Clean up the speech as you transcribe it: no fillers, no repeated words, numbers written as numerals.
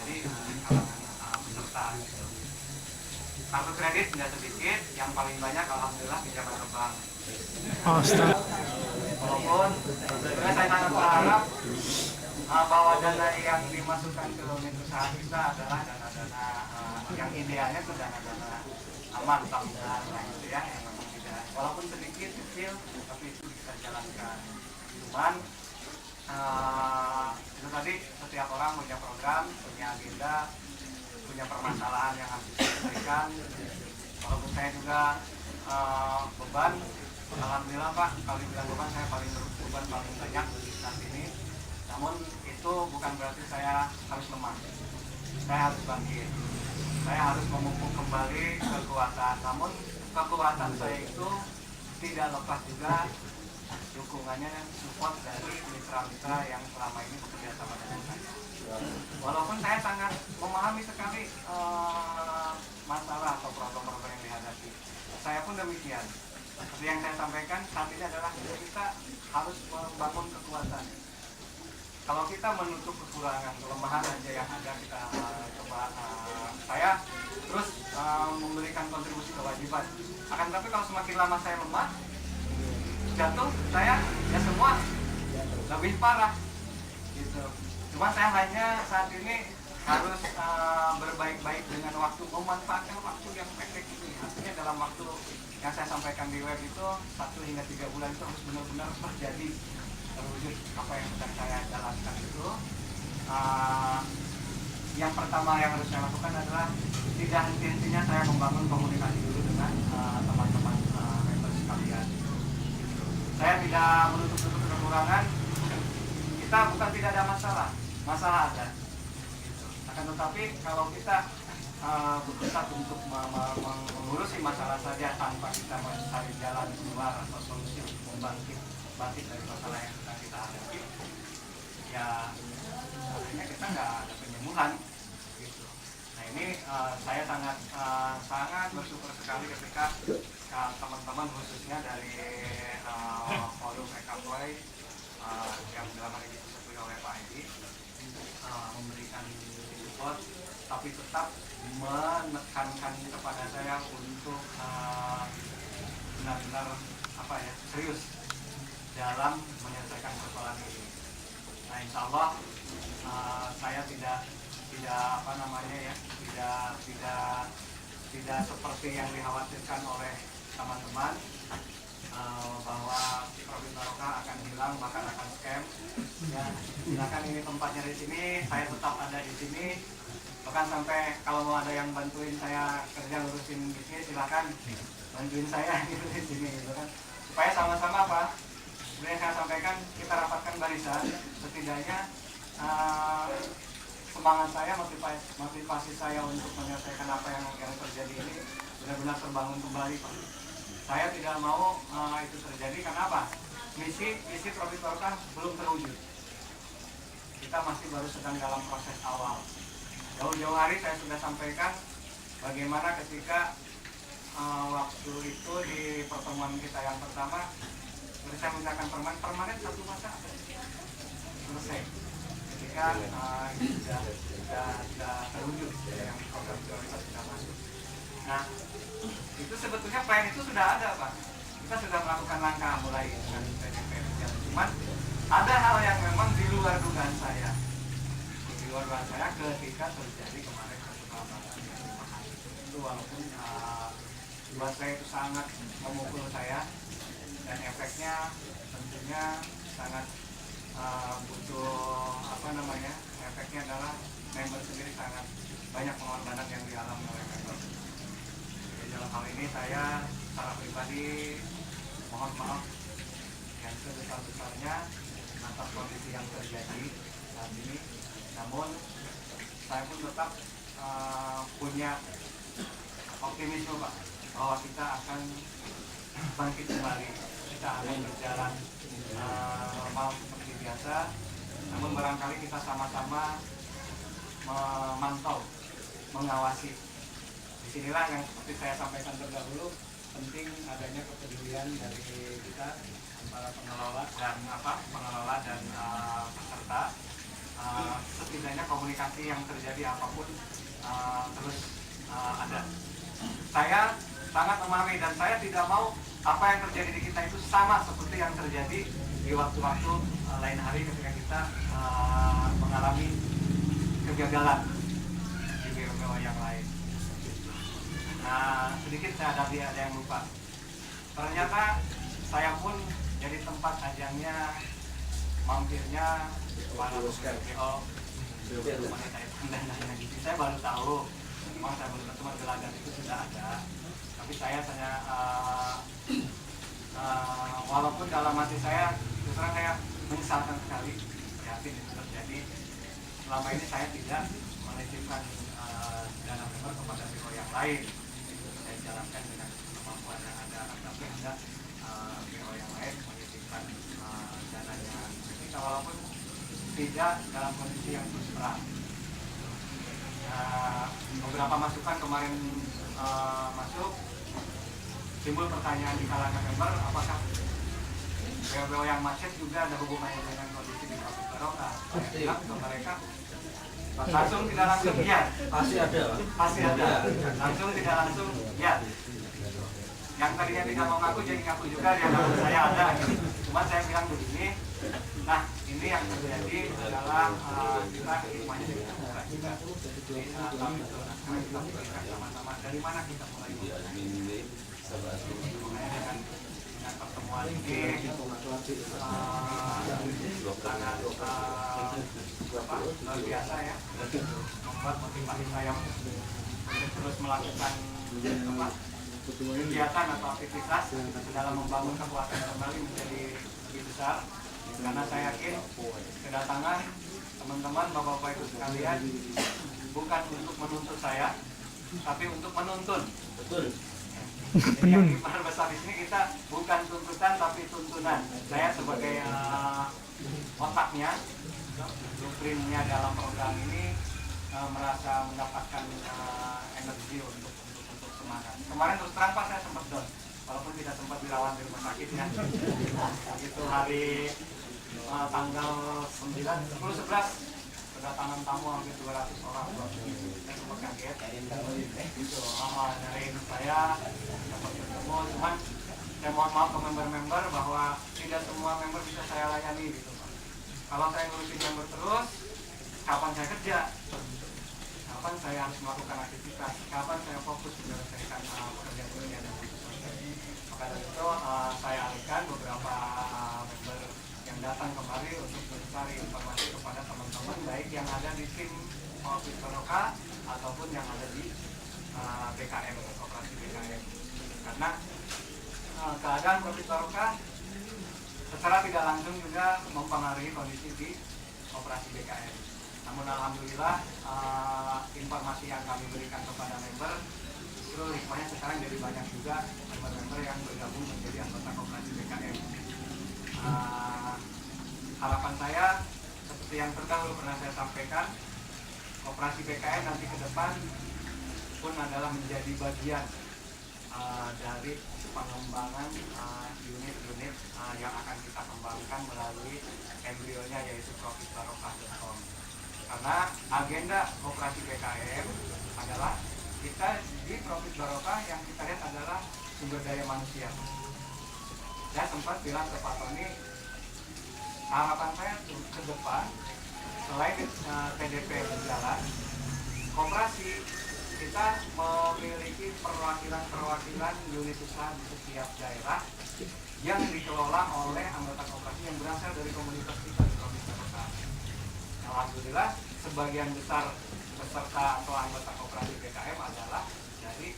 terjadi di kalangan peserta. Kartu kredit tidak sedikit, yang paling banyak alhamdulillah pinjaman ke bank. Walaupun sebenarnya saya sangat berharap bahwa dana yang dimasukkan ke unit usaha kita adalah dana-dana yang idealnya itu dana-dana aman, tabungan, gitu ya, yang memang tidak, walaupun sedikit kecil, tapi itu bisa jalankan. Cuman itu tadi setiap orang punya program, punya agenda, punya permasalahan yang harus diselesaikan. Walaupun saya juga beban, alhamdulillah Pak, kalau dibilang beban saya beban paling banyak saat ini. Namun itu bukan berarti saya harus lemah. Saya harus bangkit. Saya harus memupuk kembali kekuatan. Namun kekuatan saya itu tidak lepas juga dukungannya, support dari mitra-mitra yang selama ini bekerja sama dengan saya. Walaupun saya sangat memahami sekali masalah atau problem-problem yang dihadapi, saya pun demikian. Seperti yang saya sampaikan saat ini adalah kita harus membangun kekuatan. Kalau kita menutup kekurangan, kelemahan aja yang ada kita coba saya terus memberikan kontribusi kewajiban. Akan tetapi kalau semakin lama saya lemah, jatuh, saya ya semua lebih parah gitu. Cuma saya hanya saat ini harus berbaik-baik dengan waktu, memanfaatkan waktu yang pendek ini. Artinya dalam waktu yang saya sampaikan di web itu 1 hingga 3 bulan itu harus benar-benar terjadi, terwujud apa yang sedang saya jalankan itu. Yang pertama yang harus saya lakukan adalah tidak henti-hentinya saya membangun komunikasi dulu dengan teman-teman member sekalian. Saya tidak menutup-nutup kekurangan. Kita bukan tidak ada masalah ada. Akan tetapi kalau kita berusaha untuk mengurusi masalah saja tanpa kita mencari jalan keluar atau solusi untuk bangkit dari masalah yang sedang kita hadapi, ya akhirnya kita nggak ada penyembuhan gitu. Nah ini saya sangat bersyukur sekali ketika teman-teman khususnya dari forum Ekapoy yang dalam hal ini disebut oleh Pak Edi memberikan support, tapi tetap menekankan kepada saya untuk benar-benar serius dalam menyelesaikan persoalan ini. Nah, insya Allah saya tidak seperti yang dikhawatirkan oleh teman-teman bahwa si Profit Barokah akan hilang, bahkan akan scam. Ya, silakan ini tempatnya di sini, saya tetap ada di sini. Bahkan sampai kalau mau ada yang bantuin saya kerja ngurusin bisnis, silakan bantuin saya gitu di sini, gitu kan. Supaya sama-sama Pak, sebenarnya saya sampaikan kita rapatkan barisan, setidaknya semangat saya, motivasi saya untuk menyelesaikan apa yang terjadi ini benar-benar terbangun kembali Pak. Saya tidak mau itu terjadi karena apa? Misi Profit Barokah belum terwujud. Kita masih baru sedang dalam proses awal. Jauh-jauh hari saya sudah sampaikan bagaimana ketika waktu itu di pertemuan kita yang pertama, saya mintakan permanen 1 masa selesai. Ketika itu sudah terwujud yang program prioritas sudah masuk. Nah, itu sebetulnya plan itu sudah ada Pak. Kita sudah melakukan langkah mulai dengan PDP. Cuman ada hal yang memang di luar dugaan saya. Di luar dugaan saya ketika terjadi kemarin keterlambatan yang 5 hari itu, walaupun buat saya itu sangat memukul saya dan efeknya tentunya sangat butuh efeknya adalah member sendiri sangat banyak pengorbanan yang dialami oleh member. Dalam hal ini saya secara pribadi mohon maaf yang sebesar-besarnya atas kondisi yang terjadi saat ini. Namun saya pun tetap punya optimisme Pak, bahwa kita akan bangkit kembali. Kita akan berjalan normal seperti biasa. Namun barangkali kita sama-sama memantau, mengawasi. Disinilah yang seperti saya sampaikan terdahulu, penting adanya kepedulian dari kita antara pengelola dan peserta. setidaknya komunikasi yang terjadi apapun terus ada. Saya sangat memahami dan saya tidak mau apa yang terjadi di kita itu sama seperti yang terjadi di waktu-waktu lain hari ketika kita mengalami kegagalan di BO yang lain. Nah, sedikit saya ada yang lupa. Ternyata saya pun jadi tempat ajangnya mampirnya para BO wanita itu dan lain-lain. Saya baru tahu, memang saya baru tahu gelagat itu sudah ada. Tapi saya walaupun dalam hati saya terus terang saya menyesalkan sekali, prihatin itu terjadi. Selama ini saya tidak menitipkan dana member kepada BO yang lain. Saya jalankan dengan kemampuan yang ada, tapi ada BO yang lain menitipkan dananya kita walaupun tidak dalam kondisi yang terus terang. Beberapa masukan kemarin masuk, timbul pertanyaan di kalangan member, apakah BO yang macet juga ada hubungannya dengan kondisi di Profit Barokah? Saya bilang ke mereka langsung tidak langsung ya, pasti ada, langsung tidak langsung ya. Yang tadinya tidak mau ngaku jadi ngaku juga, ya saya ada. Cuma saya bilang begini, nah ini yang terjadi adalah kita hikmahnya dari kita juga. Jadi sekarang kita berikan sama-sama dari mana kita mulai. Dengan pertemuan ini sangat luar biasa ya, membuat motivasi saya untuk terus melakukan kegiatan atau aktivitas dalam membangun kekuatan kembali menjadi lebih besar. Karena saya yakin kedatangan teman-teman bapak-bapak ibu sekalian bukan untuk menuntut saya, tapi untuk menuntun. Betul. Jadi yang hikmah besar di sini kita bukan tuntutan tapi tuntunan. Saya sebagai otaknya, blueprintnya dalam program ini merasa mendapatkan energi untuk semangat. Kemarin terus terang Pak saya sempat down, walaupun tidak sempat dirawat di rumah sakit ya. Itu hari tanggal 9, 10, 11 kedatangan tamu hampir 200 orang. Saya sempat kaget. Itu nyariin saya, dapat bertemu. Cuman saya mohon maaf ke member-member bahwa tidak semua member bisa saya layani gitu Pak. Kalau saya ngurusin member terus, kapan saya kerja? Kapan saya harus melakukan aktivitas? Kapan saya fokus menyelesaikan pekerjaan-pekerjaan yang selesai? Maka dari itu saya alihkan beberapa member yang datang kemari untuk mencari informasi kepada teman-teman baik yang ada di tim Profit Barokah ataupun yang ada di BKM, operasi BKM. Karena keadaan Profit Barokah secara tidak langsung juga mempengaruhi kondisi di operasi BKM. Namun alhamdulillah informasi yang kami berikan kepada member justru hikmahnya sekarang jadi banyak juga member-member yang bergabung menjadi anggota koperasi BKM. Harapan saya seperti yang terdahulu pernah saya sampaikan, koperasi BKM nanti ke depan pun adalah menjadi bagian dari pengembangan unit-unit yang akan kita kembangkan melalui embrionya yaitu profitbarokah.com. Karena agenda koperasi BKM adalah kita di Profit Barokah yang kita lihat adalah sumber daya manusia. Saya sempat bilang ke Pak Tony, harapan saya ke depan selain TDP berjalan, koperasi kita memiliki perwakilan unit usaha di setiap daerah yang dikelola oleh anggota koperasi yang berasal dari komunitas kita di Profit Barokah. Alhamdulillah sebagian besar peserta atau anggota koperasi BKM adalah dari